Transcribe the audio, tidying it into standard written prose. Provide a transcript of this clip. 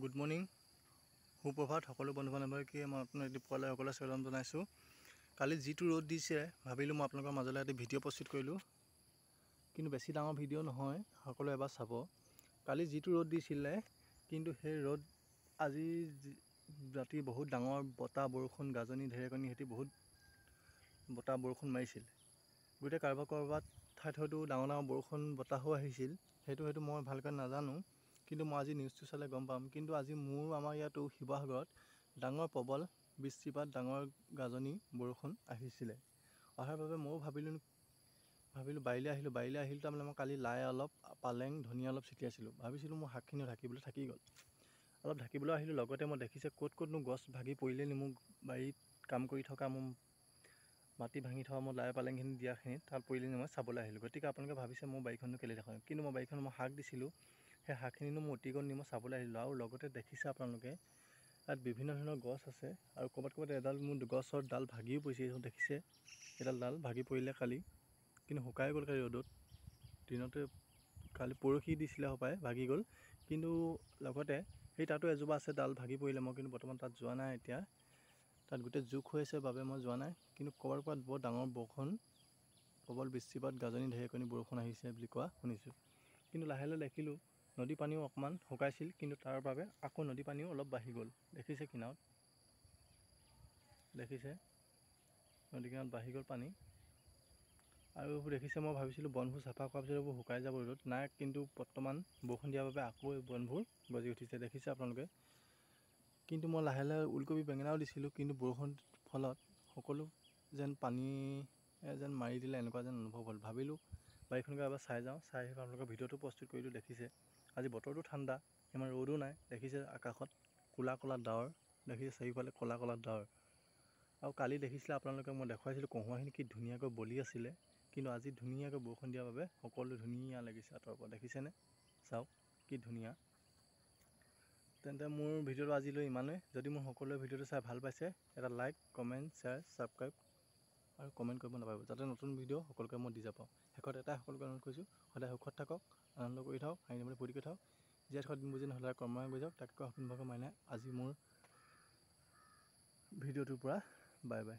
Good morning, সুপ্ৰভাত সকলো বন্ধু বান্ধৱীকে মই আপোনাৰ দীপকলৈ সকলোৱে স্বাগতম জনাইছোঁ। কালি যিটো ৰ'দ দিছে ভাবিলোঁ মই আপোনালোকৰ মাজলৈ এটা ভিডিঅ' প্ৰস্তুত কৰিলোঁ, কিন্তু বেছি ডাঙৰ ভিডিঅ' নহয়, সকলোৱে এবাৰ চাব। কালি যিটো ৰ'দ দিছিলে, কিন্তু সেই ৰ'দ আজি ৰাতি বহুত ডাঙৰ বতাহ বৰষুণ গাজনি ঢেৰেকনি সৈতে বহুত বতাহ বৰষুণ মাৰিছিল। গোটেই ক'ৰবাত ঠাইত হয়তো ডাঙৰ বৰষুণ বতাহো আহিছিল, সেইটো মই ভালকৈ নাজানো, কিন্তু মই আজি নিউজটো চালে গম পাম। কিন্তু আজি আমাৰ ইয়াতো শিৱসাগৰত ডাঙৰ প্ৰবল বৃষ্টিপাত, ডাঙৰ গাজনি বৰষুণ আহিছিলে। অহাৰ বাবে ময়ো ভাবিলোঁ বাৰীলৈ আহিলোঁ। তাৰমানে মই কালি লাই অলপ, পালেং, ধনিয়া অলপ ছিটিয়াইছিলোঁ। ভাবিছিলোঁ মোৰ শাকখিনি ঢাকিবলৈ থাকি গ'ল। অলপ ঢাকিবলৈ আহিলোঁ, লগতে মই দেখিছে ক'তনো গছ ভাগি পৰিলে নি। মোৰ বাৰীত কাম কৰি থকা, মোৰ মাটি ভাঙি থকা মোৰ লাই পালেংখিনি দিয়াখিনি তাত পৰিলে নি মই চাবলৈ আহিলোঁ। গতিকে আপোনালোকে ভাবিছে মোৰ বাৰীখননো কেলৈ দেখাওঁ, কিন্তু মই বাৰীখন শাক দিছিলোঁ, সেই শাকখিনিনো মই অতিকণ নি মই চাবলৈ আহিলোঁ। আৰু লগতে দেখিছে আপোনালোকে ইয়াত বিভিন্ন ধৰণৰ গছ আছে, আৰু ক'ৰবাত এডাল মোৰ গছৰ ডাল ভাগিও পৰিছে। দেখিছে এডাল ডাল ভাগি পৰিলে কালি, কিন্তু শুকাই গ'ল কালি ৰ'দত। দিনতে কালি পৰহি দিছিলে হপায়, ভাগি গ'ল। কিন্তু লগতে সেই তাতো এজোপা আছে, ডাল ভাগি পৰিলে। মই কিন্তু বৰ্তমান তাত যোৱা নাই এতিয়া, তাত গোটেই জোক হৈ আছে বাবে মই যোৱা নাই। কিন্তু ক'ৰবাত বৰ ডাঙৰ বৰষুণ, প্ৰবল বৃষ্টিপাত, গাজনি ঢেৰেকনি বৰষুণ আহিছে বুলি কোৱা শুনিছোঁ। কিন্তু লাহে দেখিলোঁ নদী পানীও অকণমান শুকাইছিল, কিন্তু তাৰ বাবে আকৌ নদী পানীও অলপ বাঢ়ি গ'ল। দেখিছে কিনাৰত, দেখিছে নদী কিনাৰত বাঢ়ি গ'ল পানী। আৰু এইবোৰ দেখিছে, মই ভাবিছিলোঁ বনবোৰ চাফা কৰাৰ পিছত এইবোৰ শুকাই যাব ৰ'দত, নাই কিন্তু বৰ্তমান বৰষুণ দিয়াৰ বাবে আকৌ এই বনবোৰ গজি উঠিছে, দেখিছে আপোনালোকে। কিন্তু মই লাহে ওলকবি বেঙেনাও দিছিলোঁ, কিন্তু বৰষুণৰ ফলত সকলো যেন পানীয়ে যেন মাৰি দিলে, এনেকুৱা যেন অনুভৱ হ'ল। ভাবিলোঁ বাৰীখনকে এবাৰ চাই যাওঁ, চাই আহি আপোনালোকৰ ভিডিঅ'টো প্ৰস্তুত কৰিলোঁ। দেখিছে আজি বতৰটো ঠাণ্ডা, ইমান ৰ'দো নাই। দেখিছে আকাশত ক'লা ডাৱৰ, দেখিছে চাৰিওফালে ক'লা ডাৱৰ। আৰু কালি দেখিছিলে আপোনালোকে, মই দেখুৱাইছিলোঁ কহুৱাখিনি কি ধুনীয়াকৈ বলি আছিলে, কিন্তু আজি ধুনীয়াকৈ বৰষুণ দিয়াৰ বাবে সকলো ধুনীয়া লাগিছে আঁতৰৰ পৰা। দেখিছেনে, চাওক কি ধুনীয়া। তেন্তে মোৰ ভিডিঅ'টো আজিলৈ ইমানেই। যদি মোৰ সকলোৱে ভিডিঅ'টো চাই ভাল পাইছে, এটা লাইক, কমেণ্ট, শ্বেয়াৰ, ছাবস্ক্ৰাইব আৰু কমেণ্ট কৰিব নাপাহৰিব, যাতে নতুন ভিডিঅ' সকলোকে মই দি যাব পাৰোঁ। শেষত এটাই সকলোকে অনুৰোধ কৰিছোঁ, সদায় সুখত থাকক, আনন্দ কৰি থাকক, হাঁহি ধেমালি ফূৰ্তি কৰি থাকক। জীয়াই থকা দিন বুজি সদায় কৰ্মই গৈ যাওক, তাতকৈ সপোনভাগে মাৰিলে আজি মোৰ ভিডিঅ'টোৰ পৰা বাই বাই।